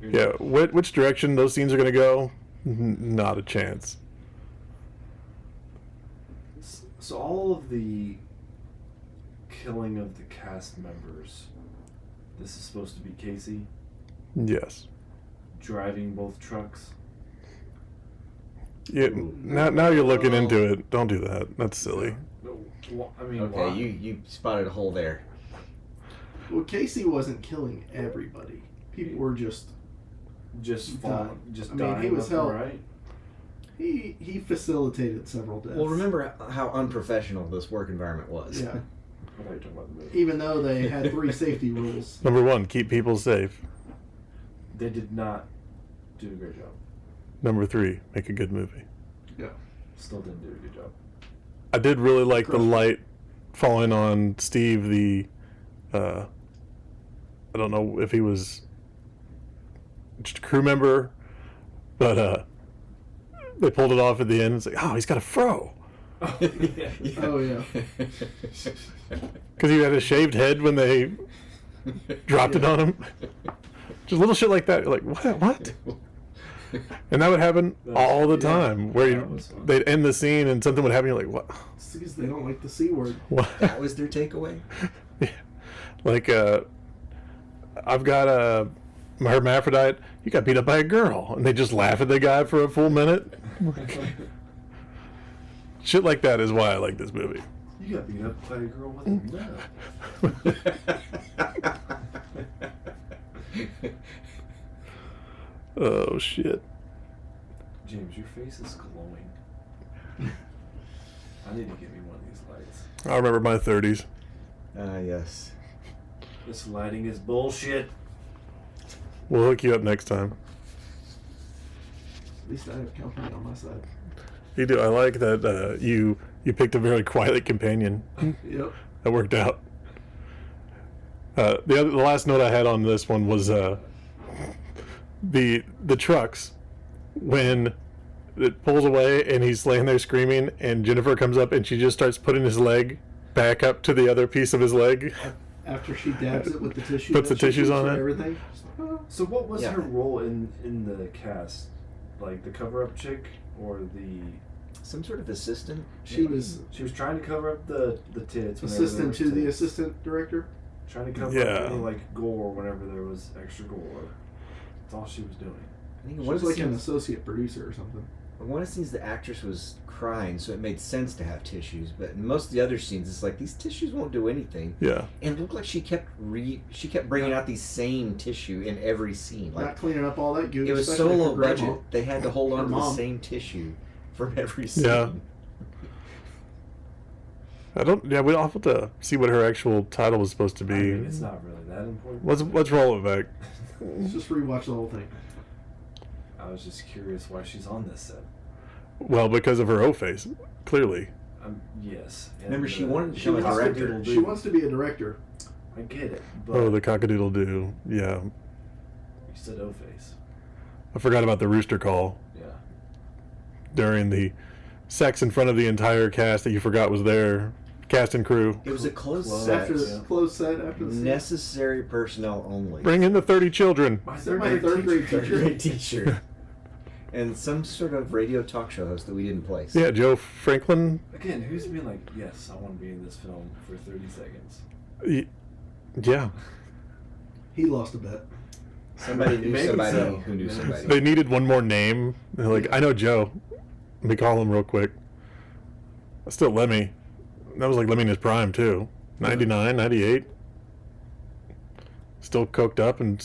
S7: happened.
S2: Yeah, which direction those scenes are going to go? Not a chance.
S8: So all of the killing of the cast members. This is supposed to be Casey
S2: Yes.
S8: driving both trucks.
S2: Yeah, now you're looking into it. Don't do that. That's silly.
S8: Well, I mean,
S7: Okay,
S8: why?
S7: you spotted a hole there.
S6: Well, Casey wasn't killing everybody. People were just
S8: just
S6: dying.
S8: falling, just
S6: I mean,
S8: dying
S6: he was
S8: left and
S6: held-
S8: right.
S6: he facilitated several deaths.
S7: Well, remember how unprofessional this work environment was.
S6: Yeah.
S8: I thought you were talking about the movie.
S6: Even though they had 3 safety rules.
S2: Number 1, keep people safe.
S8: They did not do a great job.
S2: Number 3, make a good movie.
S6: Yeah.
S8: Still didn't do a good job.
S2: I did really like the light falling on Steve, the I don't know if he was just a crew member, but they pulled it off at the end. It's like, oh, he's got a fro.
S8: Oh, yeah.
S6: Oh, yeah.
S2: Because he had a shaved head when they dropped it on him. Just little shit like that. You're like, what? And that would happen all the time, where
S8: that was fun.
S2: they'd end the scene and something would happen. You're like, what?
S6: It's because they don't like the C word.
S2: What?
S7: That was their takeaway.
S2: Yeah. Like, I've got a hermaphrodite. You got beat up by a girl, and they just laugh at the guy for a full minute. Shit like that is why I like this movie.
S8: You got beat up by a girl with a nut.
S2: Oh shit!
S8: James, your face is glowing. I need to get me one of these lights.
S2: I remember my 30s.
S7: Yes.
S8: This lighting is bullshit.
S2: We'll hook you up next time.
S6: At least I have company on my side.
S2: You do. I like that you picked a very quiet companion.
S6: Yep.
S2: That worked out. The last note I had on this one was the trucks, when it pulls away and he's laying there screaming, and Jennifer comes up and she just starts putting his leg back up to the other piece of his leg.
S6: After she dabs it with the tissue.
S2: Puts the
S6: that she
S2: tissues
S6: keeps
S2: on
S6: for
S2: it.
S6: Everything.
S8: So what was
S7: Yeah.
S8: her role in the cast? Like the cover-up chick or the...
S7: Some sort of assistant.
S6: She was
S8: She was trying to cover up the tits. whenever
S6: assistant
S8: there
S6: to
S8: was
S6: the
S8: tits.
S6: assistant director.
S8: Trying to cover
S2: Yeah.
S8: up any like gore whenever there was extra gore. That's all she was doing.
S7: I think
S6: She
S7: one
S6: was
S7: of the
S6: like an
S7: scenes,
S6: associate producer or something.
S7: one of the scenes the actress was crying, so it made sense to have tissues. But in most of the other scenes, it's like these tissues won't do anything.
S2: Yeah.
S7: And it looked like she kept bringing out the same tissue in every scene. Like
S6: Not cleaning up all that goo.
S7: it was so
S6: especially for
S7: low
S6: grandma.
S7: budget, they had to hold
S6: Her
S7: on to the
S6: mom.
S7: same tissue from every scene.
S2: Yeah. I don't. Yeah, we'll have to see what her actual title was supposed to
S8: I
S2: be.
S8: mean, it's not really that important.
S2: Let's roll it back.
S6: Let's just rewatch the whole thing.
S8: I was just curious why she's on this set.
S2: Well, because of her O face, clearly.
S8: Yes. And,
S7: Remember, she wanted to
S6: She
S7: become a
S6: wants,
S7: director.
S6: she wants to be a director.
S8: I get it, but
S2: Oh, the cockadoodle-doo. Yeah.
S8: you said O-face.
S2: I forgot about the rooster call
S8: Yeah.
S2: during the sex in front of the entire cast that you forgot was there. Cast and crew.
S7: It was a closed
S8: Close.
S7: set.
S6: After the closed set, after the scene.
S7: Necessary personnel only.
S2: Bring in the 30 children.
S8: My
S6: They're my third grade
S7: Third
S6: teacher.
S7: grade teacher. And some sort of radio talk show host that we didn't place.
S2: Yeah, Joe Franklin.
S8: Again, who's being like, yes, I want to be in this film for 30 seconds.
S2: Yeah.
S6: He lost a bet.
S7: Somebody knew
S8: Maybe
S7: somebody
S8: so.
S7: who knew
S8: Maybe
S7: somebody.
S2: They needed one more name. They're like, I know Joe. Let me call him real quick. Still Lemmy. That was like Lemmy in his prime, too. 99, 98. Still coked up and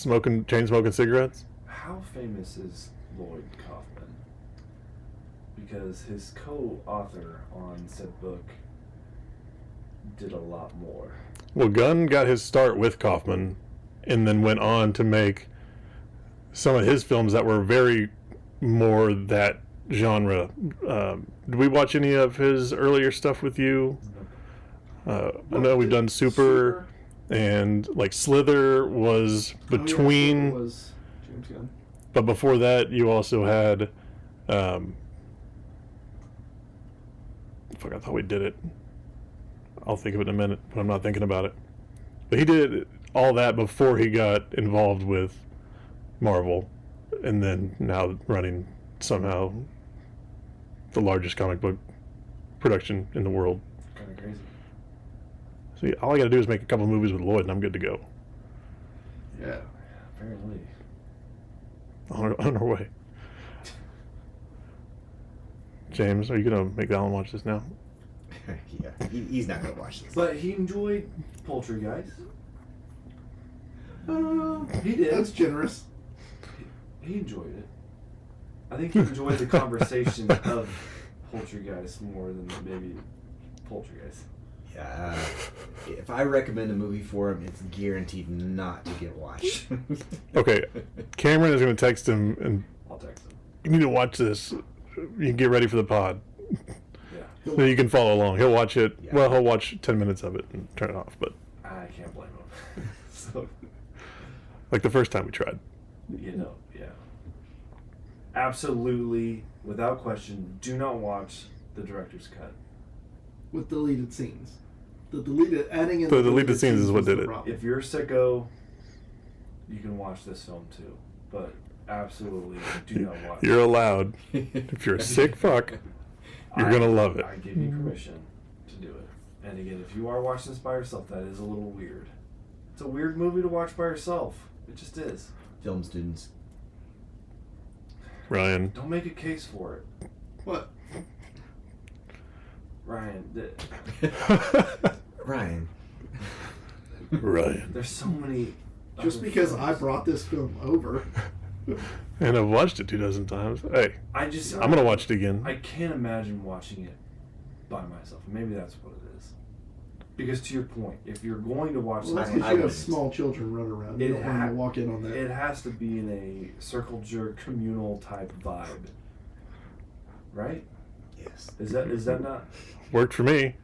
S2: chain smoking cigarettes.
S8: How famous is Lloyd Kaufman? Because his co-author on said book did a lot more.
S2: Well, Gunn got his start with Kaufman and then went on to make some of his films that were very more that genre. Did we watch any of his earlier stuff with you? I know we've done Super, and like Slither was between,
S6: Oh, yeah, was James Gunn.
S2: but before that you also had fuck, I thought we did it. I'll think of it in a minute, but I'm not thinking about it. But he did all that before he got involved with Marvel, and then now running somehow the largest comic book production in the world.
S8: Kind of crazy.
S2: So all I got to do is make a couple movies with Lloyd, and I'm good to go.
S6: Yeah.
S8: Apparently.
S2: On our way. James, are you gonna make Alan watch this now?
S7: Yeah, he's not going to watch this.
S8: But he enjoyed Poultrygeist. He did.
S6: That's generous.
S8: He enjoyed it. I think he enjoyed the conversation of Poultrygeist more than maybe Poultrygeist.
S7: If I recommend a movie for him, it's guaranteed not to get watched.
S2: Okay, Cameron is going to text him, and
S8: I'll text him.
S2: you need to watch this. You can get ready for the pod.
S8: Yeah.
S2: So you can follow along. He'll watch it.
S7: Yeah.
S2: Well, he'll watch 10 minutes of it and turn it off. But
S8: I can't blame him. So,
S2: like the first time we tried.
S8: you know, yeah. Absolutely, without question, do not watch the director's cut.
S6: With deleted scenes. The deleted adding in
S2: The deleted scenes is what
S6: was the
S2: did it.
S6: problem.
S8: If you're a sicko, you can watch this film too. But absolutely, do not watch
S2: You're
S8: it.
S2: allowed. If you're a sick fuck, you're going to love it.
S8: I give you permission to do it. And again, if you are watching this by yourself, that is a little weird. It's a weird movie to watch by yourself. It just is.
S7: Film students.
S2: Ryan.
S8: Don't make a case for it.
S6: What?
S8: Ryan,
S7: Ryan.
S2: Ryan.
S8: there's so many.
S6: Just
S8: other
S6: because
S8: films.
S6: I brought this film over.
S2: And I've watched it 2 dozen times. Hey,
S8: I just.
S2: I'm going to watch it again.
S8: I can't imagine watching it by myself. Maybe that's what it is. Because to your point, if you're going to watch
S6: Well, that's
S8: something,
S6: because you have small children running around. You
S8: It
S6: don't want them
S8: ha-
S6: to walk in on that.
S8: it has to be in a circle jerk communal type vibe, right?
S7: Yes.
S8: Is that not?
S2: Worked for me.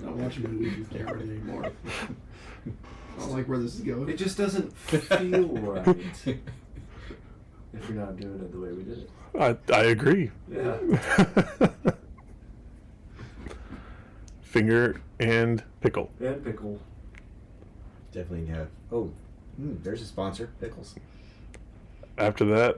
S6: Not watching movies with Cameron anymore. I don't like where this is going.
S8: It just doesn't feel right if you're not doing it the way we did it.
S2: I agree.
S8: Yeah.
S2: Finger and pickle.
S8: And pickle.
S7: Definitely have. Oh, there's a sponsor. Pickles.
S2: After that,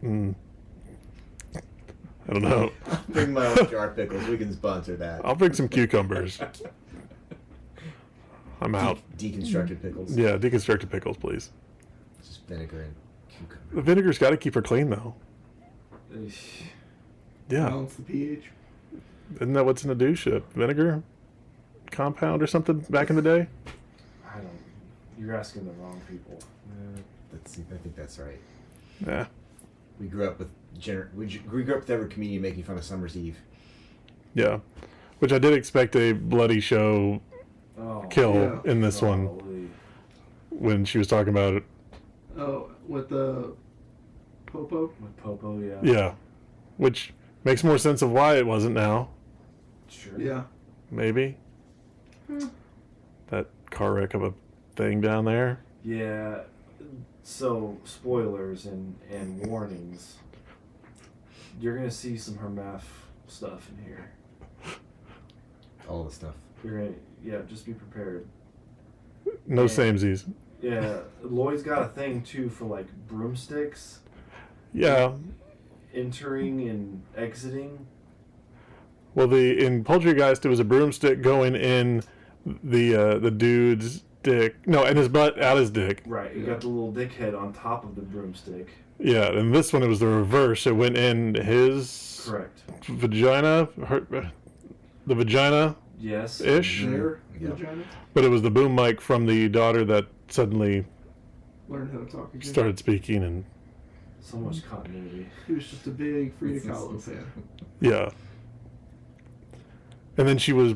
S2: I don't know.
S7: Bring my own jar of pickles. We can sponsor that.
S2: I'll bring some cucumbers. I'm out.
S7: Deconstructed pickles.
S2: Yeah, deconstructed pickles, please.
S7: Just vinegar and cucumber.
S2: The vinegar's got to keep her clean, though. Yeah.
S6: Balance the pH.
S2: Isn't that what's in a douche? A vinegar compound or something back in the day?
S8: I don't. You're asking the wrong people.
S7: Let's see. I think that's right.
S2: Yeah.
S7: We grew up with we grew up with every comedian making fun of Summer's Eve.
S2: Yeah. Which I did expect a bloody show
S8: Oh,
S2: kill
S6: Yeah.
S2: in this one
S8: golly.
S2: when she was talking about it.
S6: Oh, with the Popo?
S8: With Popo, yeah.
S2: Yeah. Which makes more sense of why it wasn't now.
S8: Sure.
S6: Yeah.
S2: Maybe. That car wreck of a thing down there.
S8: Yeah. So, spoilers and warnings. You're gonna see some Hermaph stuff in here.
S7: All the stuff.
S8: You're gonna, yeah, just be prepared.
S2: No
S8: Yeah.
S2: samesies.
S8: Yeah, Lloyd's got a thing too for like broomsticks
S2: Yeah.
S8: entering and exiting.
S2: Well, in Poultrygeist, it was a broomstick going in the dude's dick. No, in his butt, out his dick.
S8: Right, you got the little dickhead on top of the broomstick.
S2: Yeah, and this one, it was the reverse. It went in his
S8: Correct.
S2: vagina, the vagina,
S8: Yes.
S2: ish.
S6: Their
S7: Yeah.
S6: vagina.
S2: But it was the boom mic from the daughter that suddenly
S6: Learn how to talk again.
S2: started speaking, and
S8: So much continuity.
S6: He was just a big Frida Kahlo fan.
S2: yeah. And then she was.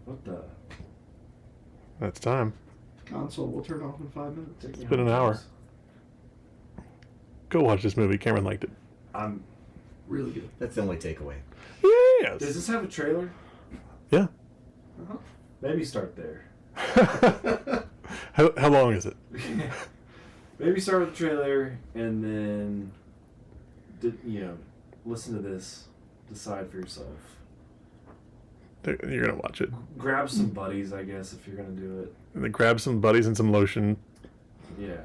S8: What the?
S2: That's time.
S6: Console will turn off in 5 minutes.
S8: It's
S2: been an hour. Go watch this movie. Cameron liked it.
S8: I'm.
S6: Really good.
S7: That's the only takeaway.
S2: Yes.
S8: Does this have a trailer?
S2: Yeah.
S6: Uh-huh.
S8: Maybe start there.
S2: How long is it?
S8: Maybe start with the trailer and then, listen to this. Decide for yourself.
S2: You're gonna watch it.
S8: Grab some buddies, I guess, if you're gonna do it.
S2: And then grab some buddies and some lotion.
S8: Yeah.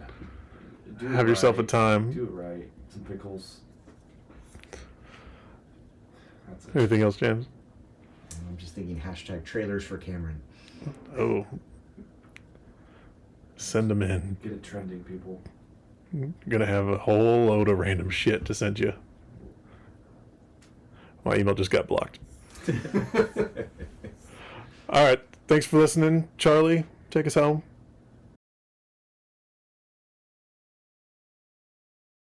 S8: Do it
S2: Have yourself a
S8: right.
S2: time.
S8: Do it right. Some pickles. That's it.
S2: Anything else, James?
S7: I'm just thinking #trailers for Cameron.
S2: Oh. Send them in.
S8: Get it trending, people.
S2: You're gonna have a whole load of random shit to send you. My email just got blocked. All right. Thanks for listening, Charlie. Take us home.